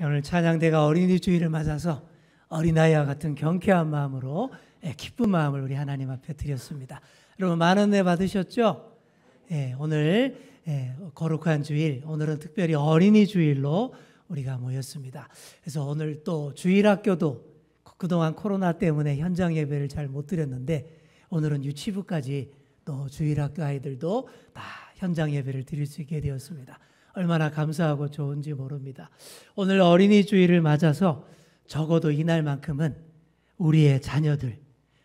오늘 찬양대가 어린이 주일을 맞아서 어린아이와 같은 경쾌한 마음으로 기쁜 마음을 우리 하나님 앞에 드렸습니다. 여러분 많은 은혜 받으셨죠? 오늘 거룩한 주일, 오늘은 특별히 어린이 주일로 우리가 모였습니다. 그래서 오늘 또 주일학교도 그동안 코로나 때문에 현장 예배를 잘 못 드렸는데 오늘은 유치부까지 또 주일학교 아이들도 다 현장 예배를 드릴 수 있게 되었습니다. 얼마나 감사하고 좋은지 모릅니다. 오늘 어린이 주일을 맞아서 적어도 이날만큼은 우리의 자녀들,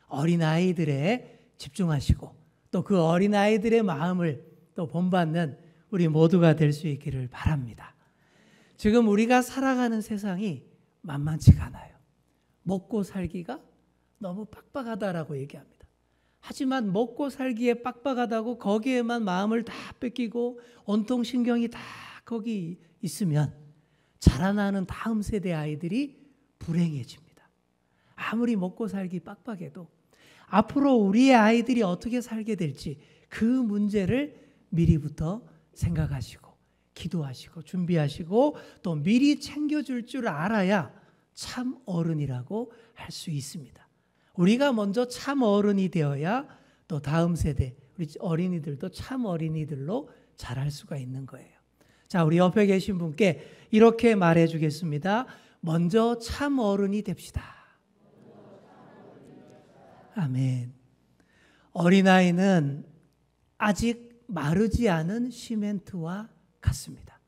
어린아이들에 집중하시고 또 그 어린아이들의 마음을 또 본받는 우리 모두가 될 수 있기를 바랍니다. 지금 우리가 살아가는 세상이 만만치가 않아요. 먹고 살기가 너무 빡빡하다라고 얘기합니다. 하지만 먹고 살기에 빡빡하다고 거기에만 마음을 다 뺏기고 온통 신경이 다 거기 있으면 자라나는 다음 세대 아이들이 불행해집니다. 아무리 먹고 살기 빡빡해도 앞으로 우리의 아이들이 어떻게 살게 될지 그 문제를 미리부터 생각하시고 기도하시고 준비하시고 또 미리 챙겨줄 줄 알아야 참 어른이라고 할 수 있습니다. 우리가 먼저 참 어른이 되어야 또 다음 세대 우리 어린이들도 참 어린이들로 자랄 수가 있는 거예요. 자, 우리 옆에 계신 분께 이렇게 말해 주겠습니다. 먼저 참 어른이 됩시다. 아멘. 어린아이는 아직 마르지 않은 시멘트와 같습니다.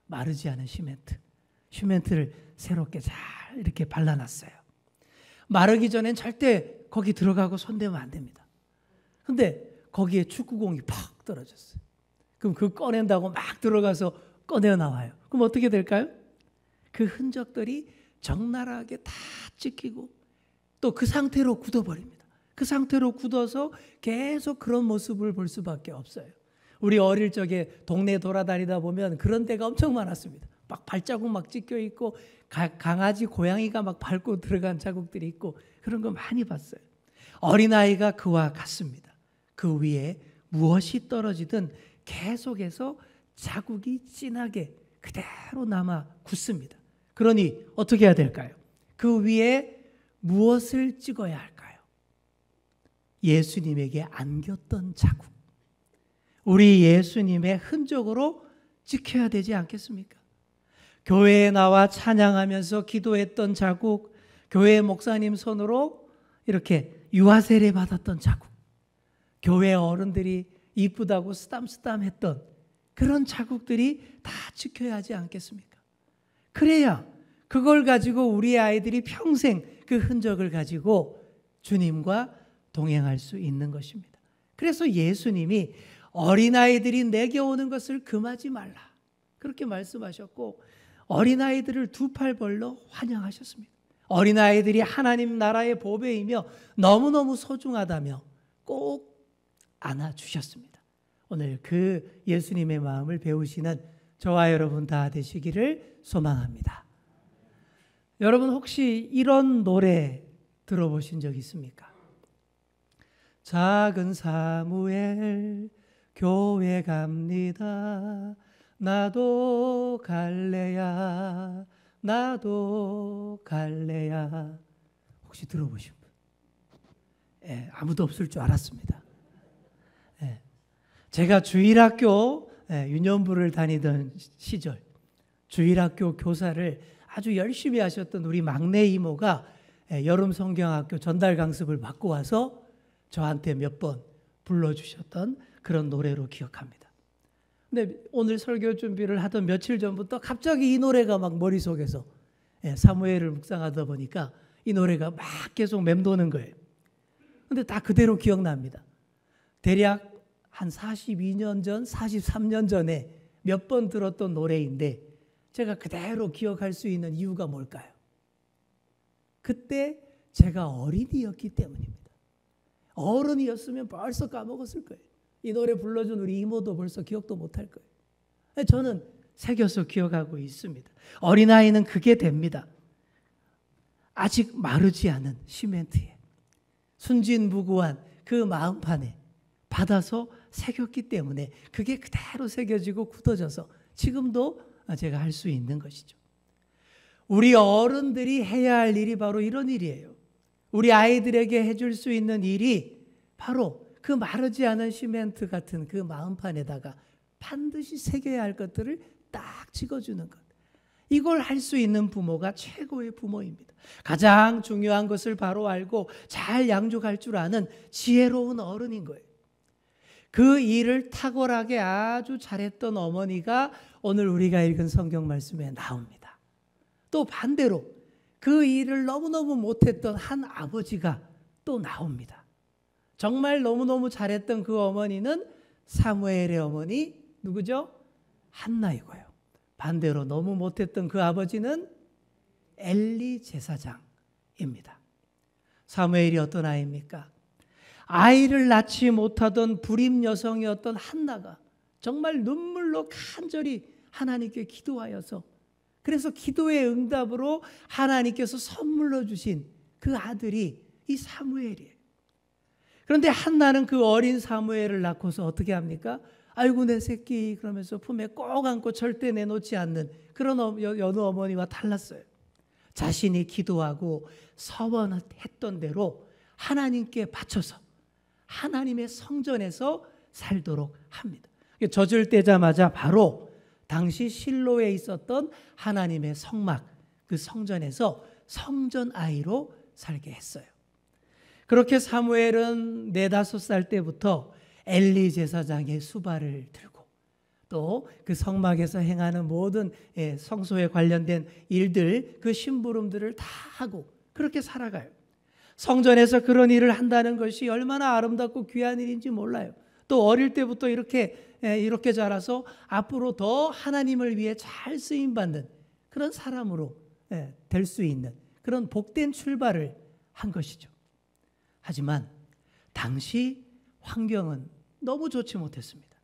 마르지 않은 시멘트를 새롭게 잘 이렇게 발라놨어요. 마르기 전엔 절대 거기 들어가고 손대면 안 됩니다. 근데 거기에 축구공이 팍 떨어졌어요. 그럼 그거 꺼낸다고 막 들어가서 꺼내 나와요. 그럼 어떻게 될까요? 그 흔적들이 적나라하게 다 찍히고 또 그 상태로 굳어버립니다. 그 상태로 굳어서 계속 그런 모습을 볼 수밖에 없어요. 우리 어릴 적에 동네 돌아다니다 보면 그런 데가 엄청 많았습니다. 막 발자국 막 찍혀 있고 강아지, 고양이가 막 밟고 들어간 자국들이 있고 그런 거 많이 봤어요. 어린아이가 그와 같습니다. 그 위에 무엇이 떨어지든 계속해서 자국이 진하게 그대로 남아 굳습니다. 그러니 어떻게 해야 될까요? 그 위에 무엇을 찍어야 할까요? 예수님에게 안겼던 자국. 우리 예수님의 흔적으로 찍혀야 되지 않겠습니까? 교회에 나와 찬양하면서 기도했던 자국, 교회 목사님 손으로 이렇게 유아세례 받았던 자국, 교회 어른들이 이쁘다고 쓰담쓰담했던 그런 자국들이 다 지켜야 하지 않겠습니까? 그래야 그걸 가지고 우리 아이들이 평생 그 흔적을 가지고 주님과 동행할 수 있는 것입니다. 그래서 예수님이 어린아이들이 내게 오는 것을 금하지 말라 그렇게 말씀하셨고 어린아이들을 두 팔 벌려 환영하셨습니다. 어린아이들이 하나님 나라의 보배이며 너무너무 소중하다며 꼭 안아주셨습니다. 오늘 그 예수님의 마음을 배우시는 저와 여러분 다 되시기를 소망합니다. 여러분 혹시 이런 노래 들어보신 적 있습니까? 작은 사무엘 교회 갑니다. 나도 갈래야 나도 갈래야. 혹시 들어보신 분? 아무도 없을 줄 알았습니다. 제가 주일학교 유년부를 다니던 시절 주일학교 교사를 아주 열심히 하셨던 우리 막내 이모가 여름 성경학교 전달 강습을 받고 와서 저한테 몇 번 불러주셨던 그런 노래로 기억합니다. 근데 오늘 설교 준비를 하던 며칠 전부터 갑자기 이 노래가 막 머릿속에서 사무엘을 묵상하다 보니까 이 노래가 막 계속 맴도는 거예요. 근데 다 그대로 기억납니다. 대략 한 42년 전, 43년 전에 몇 번 들었던 노래인데 제가 그대로 기억할 수 있는 이유가 뭘까요? 그때 제가 어린이였기 때문입니다. 어른이었으면 벌써 까먹었을 거예요. 이 노래 불러준 우리 이모도 벌써 기억도 못할 거예요. 저는 새겨서 기억하고 있습니다. 어린아이는 그게 됩니다. 아직 마르지 않은 시멘트에 순진무구한 그 마음판에 받아서 새겼기 때문에 그게 그대로 새겨지고 굳어져서 지금도 제가 할 수 있는 것이죠. 우리 어른들이 해야 할 일이 바로 이런 일이에요. 우리 아이들에게 해줄 수 있는 일이 바로 그 마르지 않은 시멘트 같은 그 마음판에다가 반드시 새겨야 할 것들을 딱 찍어주는 것. 이걸 할 수 있는 부모가 최고의 부모입니다. 가장 중요한 것을 바로 알고 잘 양육할 줄 아는 지혜로운 어른인 거예요. 그 일을 탁월하게 아주 잘했던 어머니가 오늘 우리가 읽은 성경 말씀에 나옵니다. 또 반대로 그 일을 너무너무 못했던 한 아버지가 또 나옵니다. 정말 너무너무 잘했던 그 어머니는 사무엘의 어머니 누구죠? 한나이고요. 반대로 너무 못했던 그 아버지는 엘리 제사장입니다. 사무엘이 어떤 아이입니까? 아이를 낳지 못하던 불임 여성이었던 한나가 정말 눈물로 간절히 하나님께 기도하여서 그래서 기도의 응답으로 하나님께서 선물로 주신 그 아들이 이 사무엘이에요. 그런데 한나는 그 어린 사무엘을 낳고서 어떻게 합니까? 아이고 내 새끼 그러면서 품에 꼭 안고 절대 내놓지 않는 그런 여느 어머니와 달랐어요. 자신이 기도하고 서원했던 대로 하나님께 바쳐서 하나님의 성전에서 살도록 합니다. 젖을 떼자마자 바로 당시 실로에 있었던 하나님의 성막 그 성전에서 성전 아이로 살게 했어요. 그렇게 사무엘은 4-5살 때부터 엘리 제사장의 수발을 들고 또 그 성막에서 행하는 모든 성소에 관련된 일들 그 심부름들을 다 하고 그렇게 살아가요. 성전에서 그런 일을 한다는 것이 얼마나 아름답고 귀한 일인지 몰라요. 또 어릴 때부터 이렇게 자라서 앞으로 더 하나님을 위해 잘 쓰임받는 그런 사람으로 될 수 있는 그런 복된 출발을 한 것이죠. 하지만 당시 환경은 너무 좋지 못했습니다.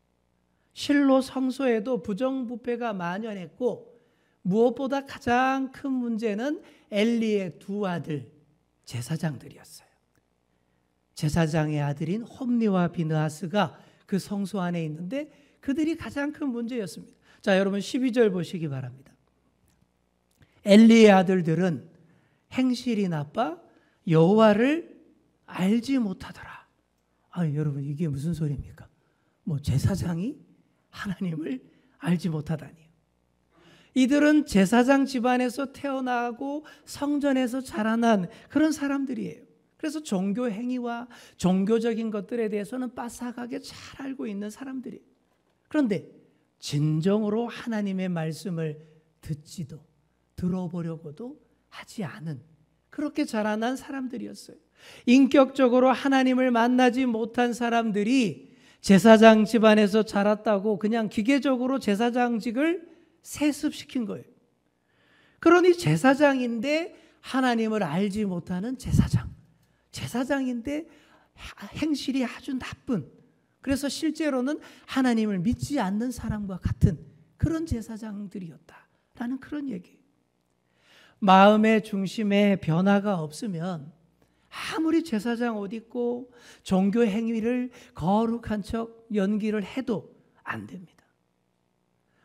실로 성소에도 부정부패가 만연했고 무엇보다 가장 큰 문제는 엘리의 2 아들 제사장들이었어요. 제사장의 아들인 홈리와 비느하스가 그 성소 안에 있는데 그들이 가장 큰 문제였습니다. 자, 여러분 12절 보시기 바랍니다. 엘리의 아들들은 행실이 나빠 여호와를 알지 못하더라. 여러분 이게 무슨 소리입니까? 제사장이 하나님을 알지 못하다니요. 이들은 제사장 집안에서 태어나고 성전에서 자라난 그런 사람들이에요. 그래서 종교 행위와 종교적인 것들에 대해서는 빠삭하게 잘 알고 있는 사람들이에요. 그런데 진정으로 하나님의 말씀을 듣지도 들어보려고도 하지 않은 그렇게 자라난 사람들이었어요. 인격적으로 하나님을 만나지 못한 사람들이 제사장 집안에서 자랐다고 그냥 기계적으로 제사장직을 세습시킨 거예요. 그러니 제사장인데 하나님을 알지 못하는 제사장인데 행실이 아주 나쁜, 그래서 실제로는 하나님을 믿지 않는 사람과 같은 그런 제사장들이었다라는 그런 얘기예요. 마음의 중심에 변화가 없으면 아무리 제사장 옷 입고 종교 행위를 거룩한 척 연기를 해도 안 됩니다.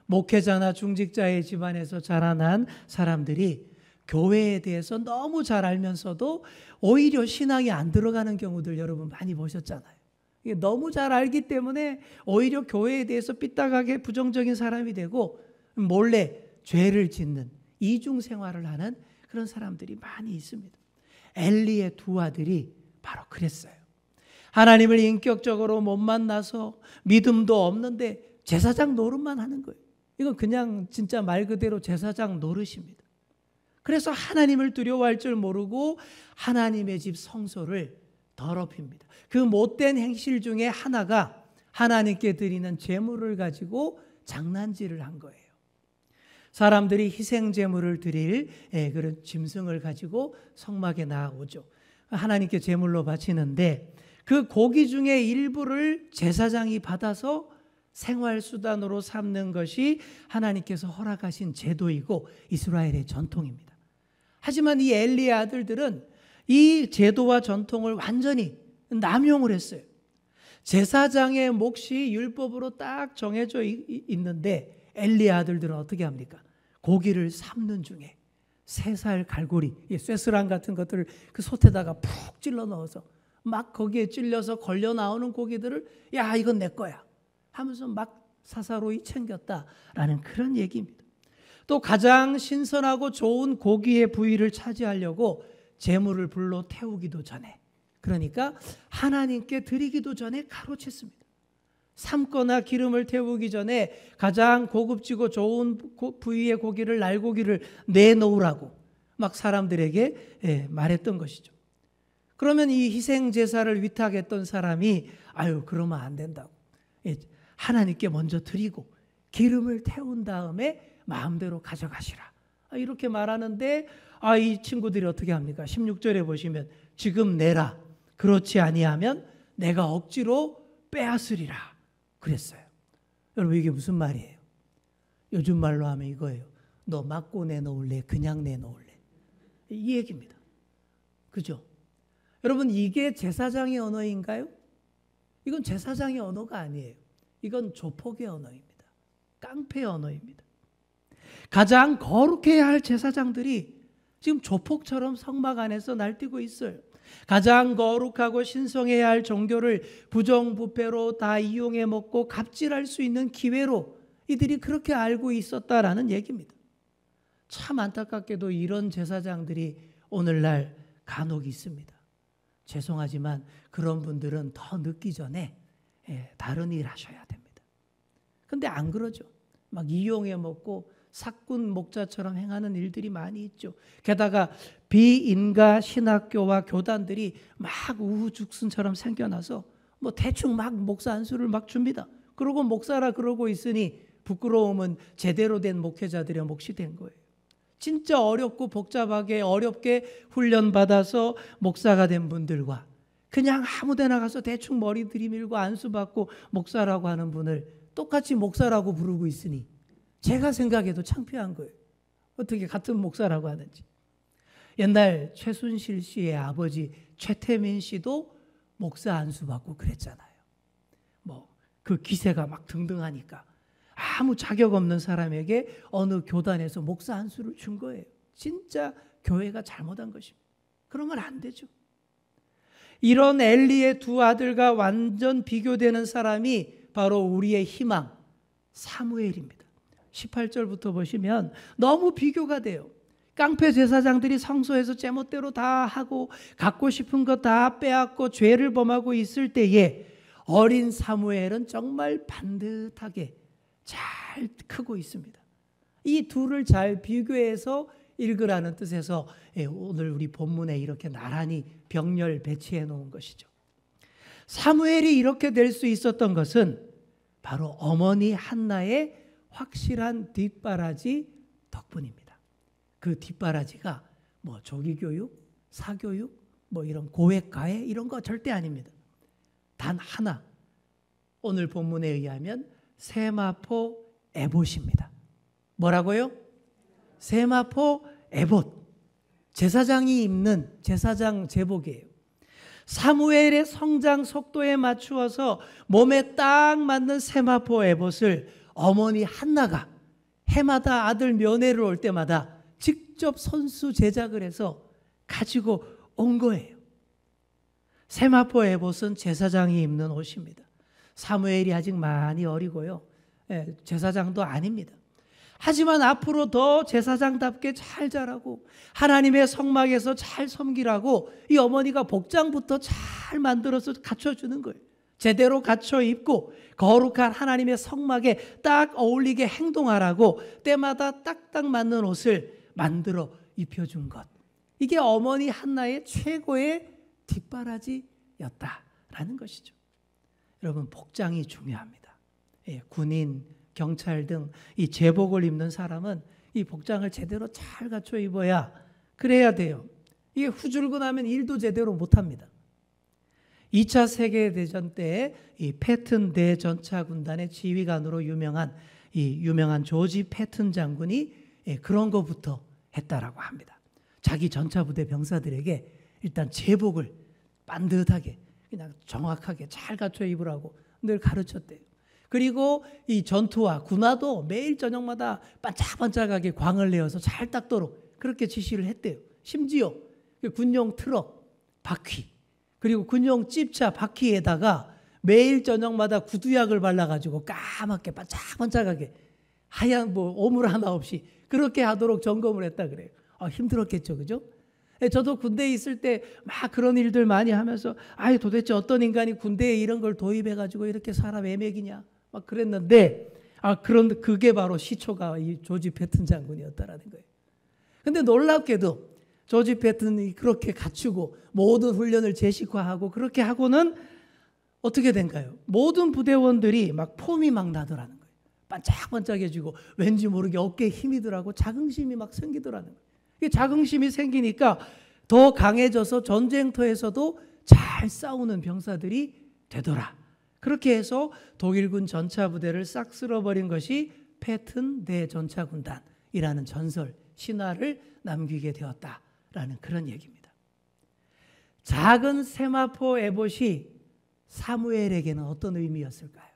목회자나 중직자의 집안에서 자라난 사람들이 교회에 대해서 너무 잘 알면서도 오히려 신앙이 안 들어가는 경우들 여러분 많이 보셨잖아요. 너무 잘 알기 때문에 오히려 교회에 대해서 삐딱하게 부정적인 사람이 되고 몰래 죄를 짓는 이중 생활을 하는 그런 사람들이 많이 있습니다. 엘리의 2 아들이 바로 그랬어요. 하나님을 인격적으로 못 만나서 믿음도 없는데 제사장 노릇만 하는 거예요. 이건 그냥 진짜 말 그대로 제사장 노릇입니다. 그래서 하나님을 두려워할 줄 모르고 하나님의 집 성소를 더럽힙니다. 그 못된 행실 중에 하나가 하나님께 드리는 제물을 가지고 장난질을 한 거예요. 사람들이 희생 제물을 드릴 그런 짐승을 가지고 성막에 나오죠. 하나님께 제물로 바치는데 그 고기 중에 일부를 제사장이 받아서 생활수단으로 삼는 것이 하나님께서 허락하신 제도이고 이스라엘의 전통입니다. 하지만 이 엘리의 아들들은 이 제도와 전통을 완전히 남용을 했어요. 제사장의 몫이 율법으로 딱 정해져 있는데 엘리의 아들들은 어떻게 합니까? 고기를 삶는 중에 새살 갈고리, 쇠스랑 같은 것들을 그 솥에다가 푹 찔러 넣어서 막 거기에 찔려서 걸려 나오는 고기들을 야, 이건 내 거야 하면서 막 사사로이 챙겼다라는 그런 얘기입니다. 또 가장 신선하고 좋은 고기의 부위를 차지하려고 제물을 불러 태우기도 전에, 그러니까 하나님께 드리기도 전에 가로챘습니다. 삶거나 기름을 태우기 전에 가장 고급지고 좋은 부위의 고기를, 날고기를 내놓으라고 막 사람들에게 말했던 것이죠. 그러면 이 희생 제사를 위탁했던 사람이 아유, 그러면 안 된다고, 하나님께 먼저 드리고 기름을 태운 다음에 마음대로 가져가시라, 이렇게 말하는데 이 친구들이 어떻게 합니까? 16절에 보시면 지금 내라, 그렇지 아니하면 내가 억지로 빼앗으리라 그랬어요. 여러분, 이게 무슨 말이에요? 요즘 말로 하면 이거예요. 너 맞고 내놓을래? 그냥 내놓을래? 이 얘기입니다. 그죠? 여러분, 이게 제사장의 언어인가요? 이건 제사장의 언어가 아니에요. 이건 조폭의 언어입니다. 깡패의 언어입니다. 가장 거룩해야 할 제사장들이 지금 조폭처럼 성막 안에서 날뛰고 있어요. 가장 거룩하고 신성해야 할 종교를 부정부패로 다 이용해 먹고 갑질할 수 있는 기회로 이들이 그렇게 알고 있었다라는 얘기입니다. 참 안타깝게도 이런 제사장들이 오늘날 간혹 있습니다. 죄송하지만 그런 분들은 더 늦기 전에 다른 일 하셔야 됩니다. 근데 안 그러죠. 막 이용해 먹고 사꾼 목자처럼 행하는 일들이 많이 있죠. 게다가 비인가 신학교와 교단들이 막 우후죽순처럼 생겨나서 뭐 대충 막 목사 안수를 막 줍니다. 그러고 목사라 그러고 있으니 부끄러움은 제대로 된 목회자들의 몫이 된 거예요. 진짜 어렵고 복잡하게 어렵게 훈련받아서 목사가 된 분들과 그냥 아무 데나 가서 대충 머리 들이밀고 안수받고 목사라고 하는 분을 똑같이 목사라고 부르고 있으니 제가 생각해도 창피한 거예요. 어떻게 같은 목사라고 하는지. 옛날 최순실 씨의 아버지 최태민 씨도 목사 안수받고 그랬잖아요. 뭐 그 기세가 막 등등하니까 아무 자격 없는 사람에게 어느 교단에서 목사 안수를 준 거예요. 진짜 교회가 잘못한 것입니다. 그러면 안 되죠. 이런 엘리의 두 아들과 완전 비교되는 사람이 바로 우리의 희망 사무엘입니다. 18절부터 보시면 너무 비교가 돼요. 깡패 제사장들이 성소에서 제멋대로 다 하고 갖고 싶은 거 다 빼앗고 죄를 범하고 있을 때에 어린 사무엘은 정말 반듯하게 잘 크고 있습니다. 이 둘을 잘 비교해서 읽으라는 뜻에서 오늘 우리 본문에 이렇게 나란히 병렬 배치해 놓은 것이죠. 사무엘이 이렇게 될 수 있었던 것은 바로 어머니 한나의 확실한 뒷바라지 덕분입니다. 그 뒷바라지가 뭐 조기교육, 사교육, 뭐 이런 고액가해 이런 거 절대 아닙니다. 단 하나, 오늘 본문에 의하면 세마포 에봇입니다. 뭐라고요? 세마포 에봇. 제사장이 입는 제사장 제복이에요. 사무엘의 성장 속도에 맞추어서 몸에 딱 맞는 세마포 에봇을 어머니 한나가 해마다 아들 면회를 올 때마다 직접 손수 제작을 해서 가지고 온 거예요. 세마포 에봇은 제사장이 입는 옷입니다. 사무엘이 아직 많이 어리고요. 제사장도 아닙니다. 하지만 앞으로 더 제사장답게 잘 자라고 하나님의 성막에서 잘 섬기라고 이 어머니가 복장부터 잘 만들어서 갖춰주는 거예요. 제대로 갖춰 입고 거룩한 하나님의 성막에 딱 어울리게 행동하라고 때마다 딱딱 맞는 옷을 만들어 입혀준 것. 이게 어머니 한나의 최고의 뒷바라지였다라는 것이죠. 여러분, 복장이 중요합니다. 군인, 경찰 등 이 제복을 입는 사람은 이 복장을 제대로 잘 갖춰 입어야 그래야 돼요. 이게 후줄근하면 일도 제대로 못합니다. 2차 세계대전 때 이 패튼 대전차 군단의 지휘관으로 유명한 조지 패튼 장군이 그런 것부터 했다라고 합니다. 자기 전차 부대 병사들에게 일단 제복을 반듯하게 그냥 정확하게 잘 갖춰 입으라고 늘 가르쳤대요. 그리고 이 전투와 군화도 매일 저녁마다 반짝반짝하게 광을 내어서 잘 닦도록 그렇게 지시를 했대요. 심지어 군용 트럭 바퀴 그리고 군용 찝차 바퀴에다가 매일 저녁마다 구두약을 발라가지고 까맣게 반짝반짝하게 하얀 오물 하나 없이 그렇게 하도록 점검을 했다 그래요. 힘들었겠죠, 그죠? 저도 군대에 있을 때 막 그런 일들 많이 하면서 도대체 어떤 인간이 군대에 이런 걸 도입해가지고 이렇게 사람 애먹이냐 막 그랬는데 그게 바로 시초가 이 조지 패튼 장군이었다라는 거예요. 근데 놀랍게도 조지 패튼이 그렇게 갖추고 모든 훈련을 제식화하고 그렇게 하고는 어떻게 된가요? 모든 부대원들이 막 폼이 막 나더라는 거예요. 반짝반짝해지고 왠지 모르게 어깨에 힘이 들하고 자긍심이 막 생기더라는 거예요. 이게 자긍심이 생기니까 더 강해져서 전쟁터에서도 잘 싸우는 병사들이 되더라. 그렇게 해서 독일군 전차 부대를 싹 쓸어버린 것이 패튼 대전차군단이라는 전설, 신화를 남기게 되었다라는 그런 얘기입니다. 작은 세마포 에봇이 사무엘에게는 어떤 의미였을까요?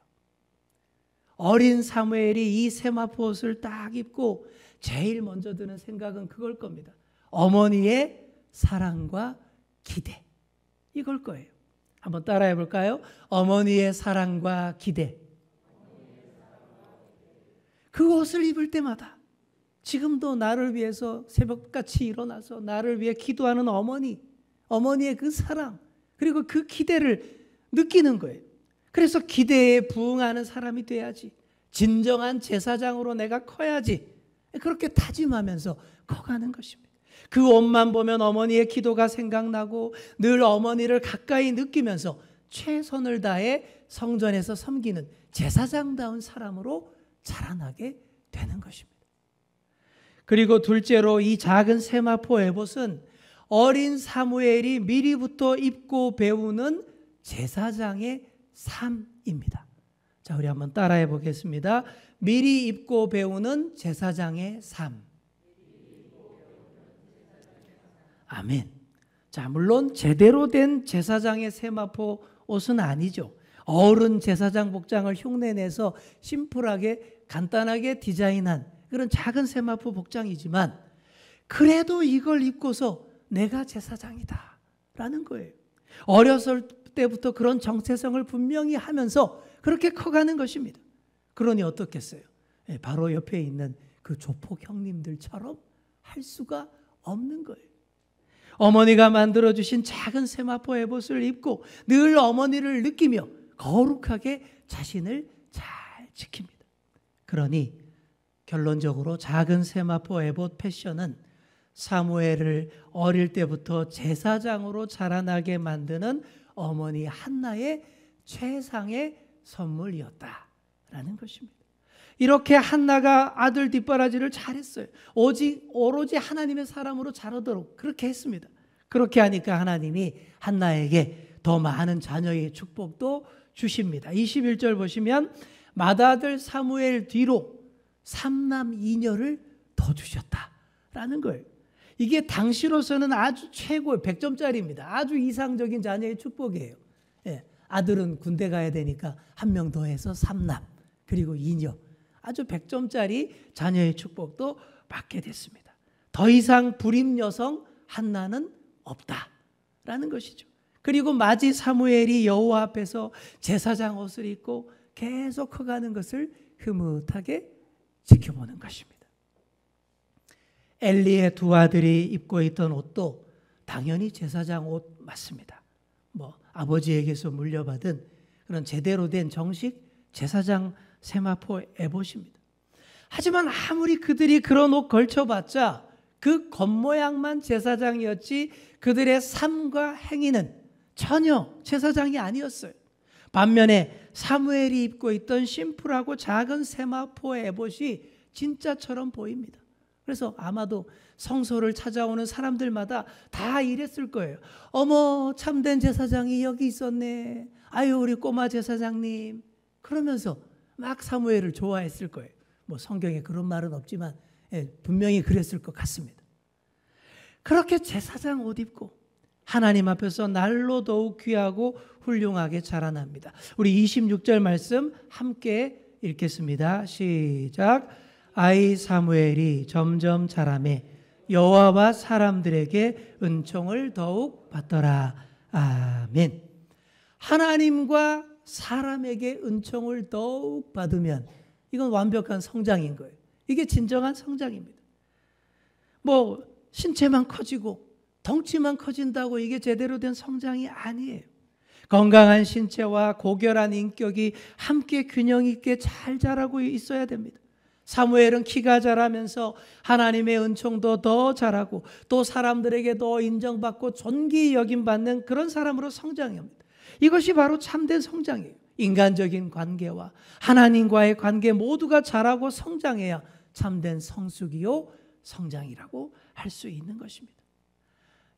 어린 사무엘이 이 세마포 옷을 딱 입고 제일 먼저 드는 생각은 그걸 겁니다. 어머니의 사랑과 기대. 이걸 거예요. 한번 따라해 볼까요? 어머니의 사랑과 기대. 그 옷을 입을 때마다 지금도 나를 위해서 새벽같이 일어나서 나를 위해 기도하는 어머니의 그 사랑 그리고 그 기대를 느끼는 거예요. 그래서 기대에 부응하는 사람이 돼야지. 진정한 제사장으로 내가 커야지. 그렇게 다짐하면서 커가는 것입니다. 그 옷만 보면 어머니의 기도가 생각나고 늘 어머니를 가까이 느끼면서 최선을 다해 성전에서 섬기는 제사장다운 사람으로 자라나게 되는 것입니다. 그리고 둘째로 이 작은 세마포 에봇은 어린 사무엘이 미리부터 입고 배우는 제사장의 삶입니다. 자, 우리 한번 따라해 보겠습니다. 미리 입고 배우는 제사장의 삶. 아멘. 자, 물론 제대로 된 제사장의 세마포 옷은 아니죠. 어른 제사장 복장을 흉내내서 심플하게 간단하게 디자인한 그런 작은 세마포 복장이지만 그래도 이걸 입고서 내가 제사장이다 라는 거예요. 어렸을 때부터 그런 정체성을 분명히 하면서 그렇게 커가는 것입니다. 그러니 어떻겠어요? 바로 옆에 있는 그 조폭 형님들처럼 할 수가 없는 거예요. 어머니가 만들어주신 작은 세마포 에봇을 입고 늘 어머니를 느끼며 거룩하게 자신을 잘 지킵니다. 그러니 결론적으로 작은 세마포 에봇 패션은 사무엘을 어릴 때부터 제사장으로 자라나게 만드는 어머니 한나의 최상의 선물이었다라는 것입니다. 이렇게 한나가 아들 뒷바라지를 잘했어요. 오로지 하나님의 사람으로 자라도록 그렇게 했습니다. 그렇게 하니까 하나님이 한나에게 더 많은 자녀의 축복도 주십니다. 21절 보시면 맏아들 사무엘 뒤로 3남 2녀를 더 주셨다라는 거예요. 이게 당시로서는 아주 최고의 100점짜리입니다. 아주 이상적인 자녀의 축복이에요. 아들은 군대 가야 되니까 한 명 더해서 3남 그리고 2녀 아주 100점짜리 자녀의 축복도 받게 됐습니다. 더 이상 불임 여성 한나는 없다라는 것이죠. 그리고 마지 사무엘이 여호와 앞에서 제사장 옷을 입고 계속 커가는 것을 흐뭇하게 지켜보는 것입니다. 엘리의 두 아들이 입고 있던 옷도 당연히 제사장 옷 맞습니다. 아버지에게서 물려받은 그런 제대로 된 정식 제사장 세마포 에봇입니다. 하지만 아무리 그들이 그런 옷 걸쳐봤자 그 겉모양만 제사장이었지 그들의 삶과 행위는 전혀 제사장이 아니었어요. 반면에 사무엘이 입고 있던 심플하고 작은 세마포 에봇이 진짜처럼 보입니다. 그래서 아마도 성소를 찾아오는 사람들마다 다 이랬을 거예요. 어머, 참된 제사장이 여기 있었네. 아유, 우리 꼬마 제사장님. 그러면서 막 사무엘을 좋아했을 거예요. 성경에 그런 말은 없지만 분명히 그랬을 것 같습니다. 그렇게 제사장 옷 입고 하나님 앞에서 날로 더욱 귀하고 훌륭하게 자라납니다. 우리 26절 말씀 함께 읽겠습니다. 시작. 아이 사무엘이 점점 자라매 여호와와 사람들에게 은총을 더욱 받더라. 아멘. 하나님과 사람에게 은총을 더욱 받으면 이건 완벽한 성장인 거예요. 이게 진정한 성장입니다. 뭐 신체만 커지고 덩치만 커진다고 이게 제대로 된 성장이 아니에요. 건강한 신체와 고결한 인격이 함께 균형 있게 잘 자라고 있어야 됩니다. 사무엘은 키가 자라면서 하나님의 은총도 더 자라고 또 사람들에게 더 인정받고 존귀 여김받는 그런 사람으로 성장합니다. 이것이 바로 참된 성장이에요. 인간적인 관계와 하나님과의 관계 모두가 자라고 성장해야 참된 성숙이요 성장이라고 할 수 있는 것입니다.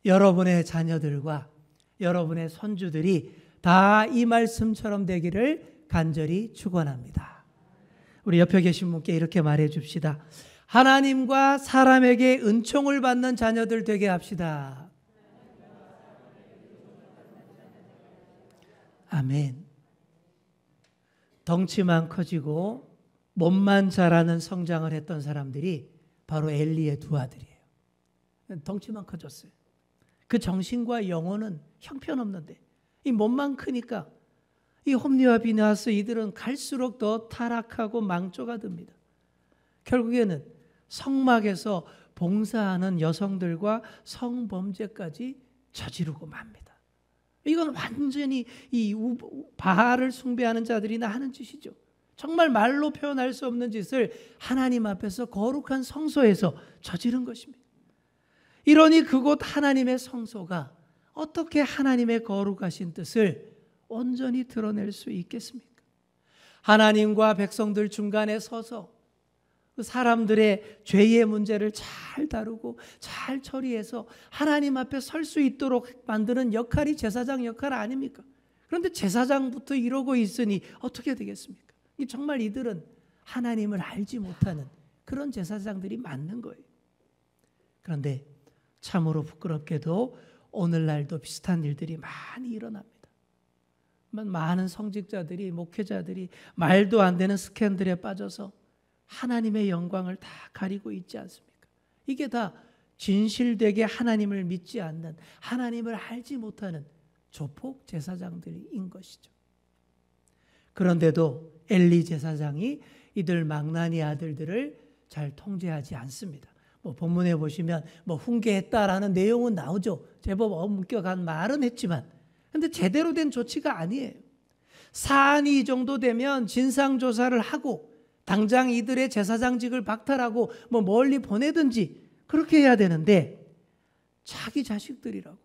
여러분의 자녀들과 여러분의 손주들이 다 이 말씀처럼 되기를 간절히 축원합니다. 우리 옆에 계신 분께 이렇게 말해 줍시다. 하나님과 사람에게 은총을 받는 자녀들 되게 합시다. 아멘. 덩치만 커지고 몸만 자라는 성장을 했던 사람들이 바로 엘리의 두 아들이에요. 덩치만 커졌어요. 그 정신과 영혼은 형편없는데 이 몸만 크니까 이 홈리와 비느하스 이들은 갈수록 더 타락하고 망조가 듭니다. 결국에는 성막에서 봉사하는 여성들과 성범죄까지 저지르고 맙니다. 이건 완전히 이 바알을 숭배하는 자들이나 하는 짓이죠. 정말 말로 표현할 수 없는 짓을 하나님 앞에서 거룩한 성소에서 저지른 것입니다. 이러니 그곳 하나님의 성소가 어떻게 하나님의 거룩하신 뜻을 온전히 드러낼 수 있겠습니까? 하나님과 백성들 중간에 서서 그 사람들의 죄의 문제를 잘 다루고 잘 처리해서 하나님 앞에 설 수 있도록 만드는 역할이 제사장 역할 아닙니까? 그런데 제사장부터 이러고 있으니 어떻게 되겠습니까? 정말 이들은 하나님을 알지 못하는 그런 제사장들이 맞는 거예요. 그런데 참으로 부끄럽게도 오늘날도 비슷한 일들이 많이 일어납니다. 많은 성직자들이 목회자들이 말도 안 되는 스캔들에 빠져서 하나님의 영광을 다 가리고 있지 않습니까? 이게 다 진실되게 하나님을 믿지 않는 하나님을 알지 못하는 조폭 제사장들인 것이죠. 그런데도 엘리 제사장이 이들 망나니 아들들을 잘 통제하지 않습니다. 본문에 보시면 훈계했다라는 내용은 나오죠. 제법 엄격한 말은 했지만 근데 제대로 된 조치가 아니에요. 사안이 이 정도 되면 진상조사를 하고 당장 이들의 제사장직을 박탈하고 멀리 보내든지 그렇게 해야 되는데 자기 자식들이라고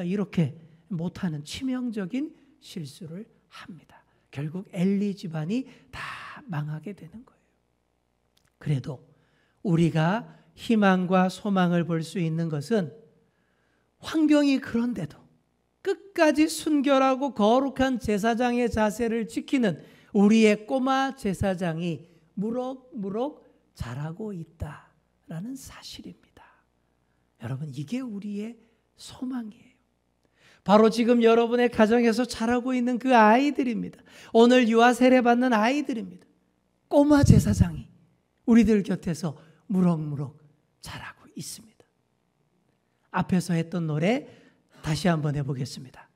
이렇게 못하는 치명적인 실수를 합니다. 결국 엘리 집안이 다 망하게 되는 거예요. 그래도 우리가 희망과 소망을 볼 수 있는 것은 환경이 그런데도 끝까지 순결하고 거룩한 제사장의 자세를 지키는 우리의 꼬마 제사장이 무럭무럭 자라고 있다라는 사실입니다. 여러분, 이게 우리의 소망이에요. 바로 지금 여러분의 가정에서 자라고 있는 그 아이들입니다. 오늘 유아 세례 받는 아이들입니다. 꼬마 제사장이 우리들 곁에서 무럭무럭 자라고 있습니다. 앞에서 했던 노래 다시 한번 해보겠습니다.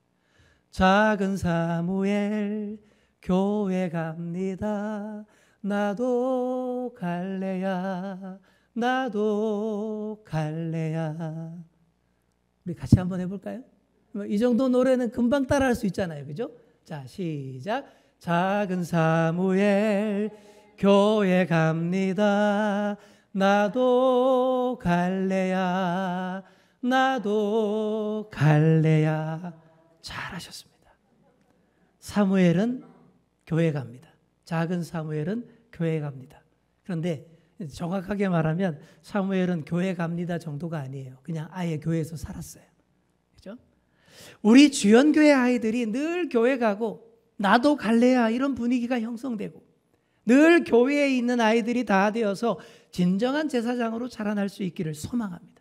작은 사무엘 교회 갑니다. 나도 갈래야 나도 갈래야. 우리 같이 한번 해볼까요? 이 정도 노래는 금방 따라할 수 있잖아요. 그죠? 자, 시작. 작은 사무엘 교회 갑니다. 나도 갈래야 나도 갈래야. 잘하셨습니다. 사무엘은 교회 갑니다. 작은 사무엘은 교회 갑니다. 그런데 정확하게 말하면 사무엘은 교회 갑니다 정도가 아니에요. 그냥 아예 교회에서 살았어요. 그죠? 우리 주연교회 아이들이 늘 교회 가고 나도 갈래야 이런 분위기가 형성되고 늘 교회에 있는 아이들이 다 되어서 진정한 제사장으로 자라날 수 있기를 소망합니다.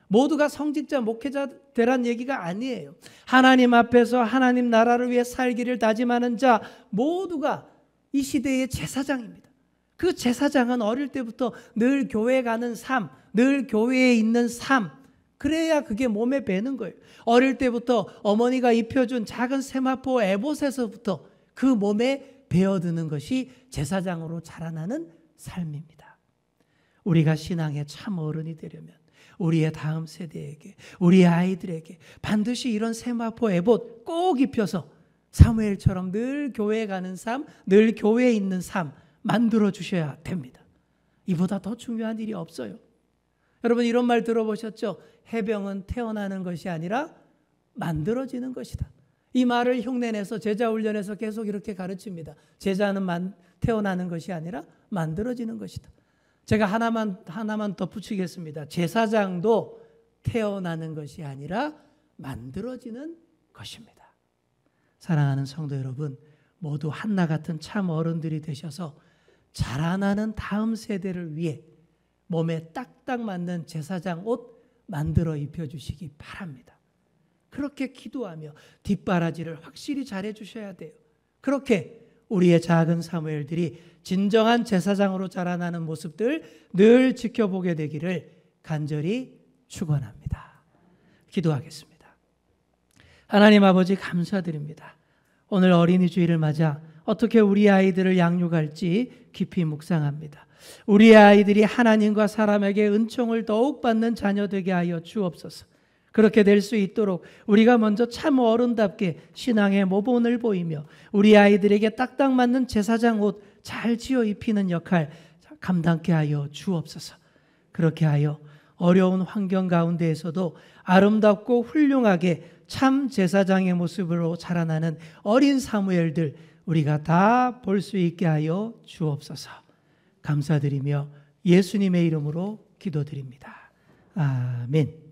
모두가 성직자, 목회자 되란 얘기가 아니에요. 하나님 앞에서 하나님 나라를 위해 살기를 다짐하는 자 모두가 이 시대의 제사장입니다. 그 제사장은 어릴 때부터 늘 교회 가는 삶, 늘 교회에 있는 삶, 그래야 그게 몸에 배는 거예요. 어릴 때부터 어머니가 입혀준 작은 세마포 에봇에서부터 그 몸에 배어드는 것이 제사장으로 자라나는 삶입니다. 우리가 신앙의 참 어른이 되려면 우리의 다음 세대에게, 우리의 아이들에게 반드시 이런 세마포 에봇 꼭 입혀서 사무엘처럼 늘 교회에 가는 삶, 늘 교회에 있는 삶 만들어 주셔야 됩니다. 이보다 더 중요한 일이 없어요. 여러분 이런 말 들어보셨죠? 해병은 태어나는 것이 아니라 만들어지는 것이다. 이 말을 흉내내서 제자 훈련에서 계속 이렇게 가르칩니다. 제자는 태어나는 것이 아니라 만들어지는 것이다. 제가 하나만 덧붙이겠습니다. 제사장도 태어나는 것이 아니라 만들어지는 것입니다. 사랑하는 성도 여러분, 모두 한나 같은 참 어른들이 되셔서 자라나는 다음 세대를 위해 몸에 딱딱 맞는 제사장 옷 만들어 입혀주시기 바랍니다. 그렇게 기도하며 뒷바라지를 확실히 잘해 주셔야 돼요. 그렇게 우리의 작은 사무엘들이 진정한 제사장으로 자라나는 모습들 늘 지켜보게 되기를 간절히 축원합니다. 기도하겠습니다. 하나님 아버지 감사드립니다. 오늘 어린이 주일을 맞아 어떻게 우리 아이들을 양육할지 깊이 묵상합니다. 우리 아이들이 하나님과 사람에게 은총을 더욱 받는 자녀 되게 하여 주옵소서. 그렇게 될 수 있도록 우리가 먼저 참 어른답게 신앙의 모본을 보이며 우리 아이들에게 딱딱 맞는 제사장 옷 잘 지어 입히는 역할 감당케 하여 주옵소서. 그렇게 하여 어려운 환경 가운데에서도 아름답고 훌륭하게 참 제사장의 모습으로 자라나는 어린 사무엘들 우리가 다 볼 수 있게 하여 주옵소서. 감사드리며 예수님의 이름으로 기도드립니다. 아멘.